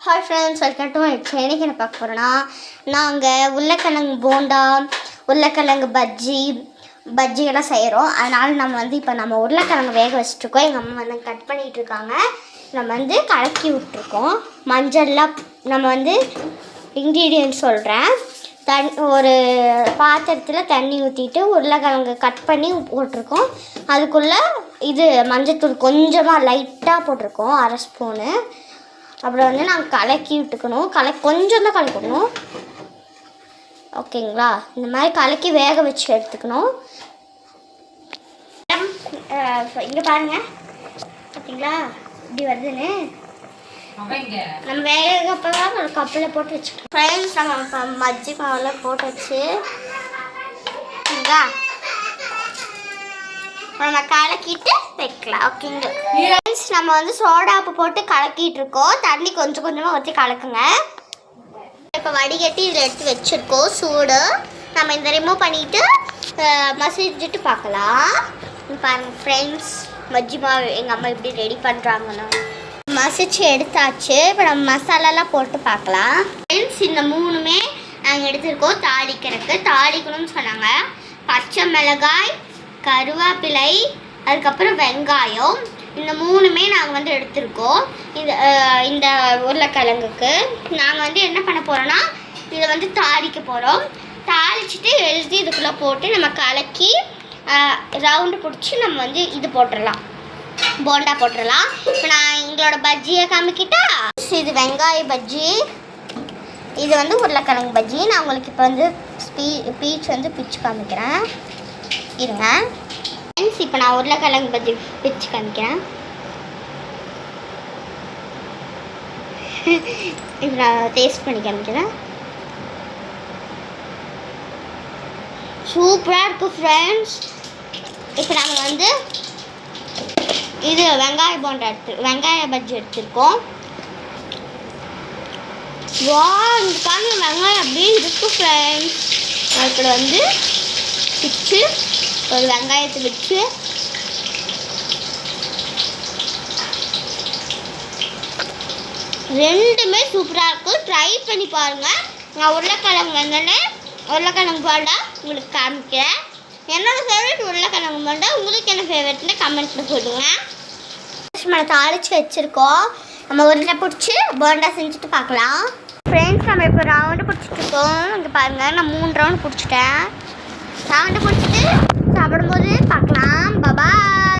Hi friends, welcome to my channel. இன்றைக்கி என்ன பார்க்க போகிறோன்னா, நாங்கள் உருளைக்கிழங்கு போண்டா, உருளைக்கிழங்கு பஜ்ஜியெல்லாம் செய்கிறோம். அதனால் நம்ம இப்போ உருளைக்கிழங்கு வேக வச்சுட்ருக்கோம். எங்கள் அம்மா கட் பண்ணிகிட்டு இருக்காங்க. நம்ம கலக்கி விட்ருக்கோம். மஞ்சள்லாம் நம்ம இன்க்ரீடியன்ட் சொல்கிறேன். ஒரு பாத்திரத்தில் தண்ணி ஊற்றிட்டு உருளைக்கிழங்கு கட் பண்ணி போட்டிருக்கோம். அதுக்குள்ளே மஞ்சத்தூள் கொஞ்சமாக லைட்டாக போட்டிருக்கோம், 1/2 ஸ்பூனு. அப்புறம் நாங்கள் கலக்கி விட்டுக்கணும். கொஞ்சம் தான் கலக்கணும், ஓகேங்களா? இந்த மாதிரி கலக்கி வேக வச்சு எடுத்துக்கணும். இங்கே பாருங்கள், பார்த்தீங்களா இப்படி வருதுன்னு. நம்ம வேகப்போ தான் ஒரு கப்பில் போட்டு வச்சுக்கணும். ஃப்ரெண்ட்ஸ், நம்ம மஜ்ஜி மாவில் போட்டு வச்சு நம்ம கலக்கிட்டு வைக்கலாம், ஓகேங்க ஃப்ரெண்ட்ஸ். நம்ம சோடாப்பு போட்டு கலக்கிட்டு இருக்கோம். தண்ணி கொஞ்சம் கொஞ்சமாக ஊற்றி கலக்குங்க. இப்போ வடிகட்டி இதில் எடுத்து வச்சுருக்கோம் சூடு. நம்ம இந்த ரிமூவ் பண்ணிவிட்டு மசிச்சுட்டு பார்க்கலாம். பாருங்கள் ஃப்ரெண்ட்ஸ், மஜ்ஜி மாவு எங்கள் அம்மா இப்படி ரெடி பண்ணுறாங்கண்ணா. மசிச்சு எடுத்தாச்சு. இப்போ நம்ம மசாலாலாம் போட்டு பார்க்கலாம். ஃப்ரெண்ட்ஸ், இந்த 3மே நாங்கள் எடுத்துருக்கோம் தாளிக்கணும்னு சொன்னாங்க. பச்சை மிளகாய், கருவேப்பிலை, அதுக்கப்புறம் வெங்காயம், இந்த 3மே நாங்கள் எடுத்துருக்கோம். இந்த உருளைக்கிழங்குக்கு நாங்கள் என்ன பண்ண போகிறோன்னா, இதை தாளிக்க போகிறோம். தாளிச்சுட்டு எழுதி இதுக்குள்ளே போட்டு நம்ம கலக்கி ரவுண்டு பிடிச்சி நம்ம இது போட்டுடலாம், போண்டா போட்டுடலாம். இப்போ நான் எங்களோட பஜ்ஜியை காமிக்கிட்டா. இது வெங்காய பஜ்ஜி, இது உருளைக்கிழங்கு பஜ்ஜி. நான் உங்களுக்கு இப்போ பீச் பிச்சு காமிக்கிறேன், இருங்க ஃப்ரெண்ட்ஸ். இப்போ நான் உருளைக்கிழங்கு பஜ்ஜி பிச்சு காமிக்கிறேன். இப்போ நான் டேஸ்ட் பண்ணி காமிக்கிறேன். சூப்பராக இருக்குது ஃப்ரெண்ட்ஸ். இப்போ நம்ம இது வெங்காய பஜ்ஜி எடுத்துருக்கோம். வா, இந்த காமி வெங்காயம் அப்படியே இருக்குது ஃப்ரெண்ட்ஸ். இப்போ பிச்சு ஒரு வெங்காயத்தை வச்சு ரெண்டுமே சூப்பராக இருக்கும். ட்ரை பண்ணி பாருங்கள். நான் உருளைக்கிழங்கு போண்டா உங்களுக்கு காமிக்கிறேன். என்னோட ஃபேவரட் உருளைக்கிழங்கு போண்டா. உங்களுக்கு என்ன ஃபேவரட்னு கமெண்ட்டில் போடுங்க. நம்ம தாளித்து வச்சுருக்கோம். நம்ம உருளை பிடிச்சி போண்டா செஞ்சுட்டு பார்க்கலாம். ஃப்ரெண்ட்ஸ், நம்ம இப்போ ரவுண்டு பிடிச்சிட்ருக்கோம். இங்கே பாருங்கள், நான் 3 ரவுண்டு பிடிச்சிட்டேன். ரவுண்டு பிடிச்சிட்டு சாப்பிடும்போது பார்க்கலாம். பாய்.